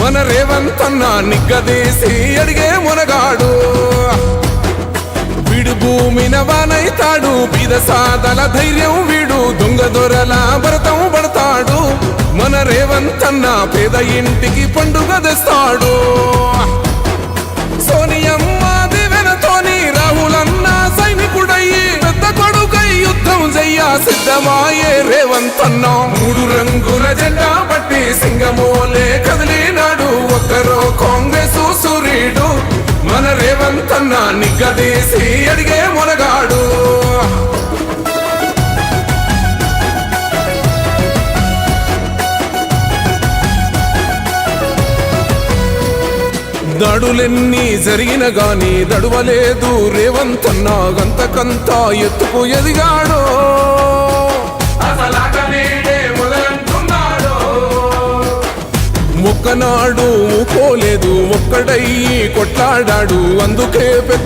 మన రేవంతన్న నిగ్గదీసి అడిగే మునగాడు వీడు భూమిన వానైతాడు బీద సాదల ధైర్యం వీడు దొంగ దొరల భరతం పడతాడు మన రేవంతన్న పేద ఇంటికి పండుగ తెస్తాడు సోనియమ్మ దివెనతోని రాహులన్న సైనికుడయ్యి పెద్ద కొడుకై యుద్ధం చెయ్య సిద్ధమాయే రేవంతన్న మూడు రంగుల జెండా పట్టి సింగమోలే కదిలినాడు ఒక్కరో కాంగ్రెస్ సూర్యుడు మన రేవంతన్న నిగ్గదీసి అడిగే మునగాడు దాడులెన్ని జరిగిన గాని దడువలేదు రేవంతన్న గంతకంత ఎత్తుకు ఎదిగాడు ఒక్కనాడు పోలేదు ఒక్కడయ్యి కొట్లాడాడు అందుకే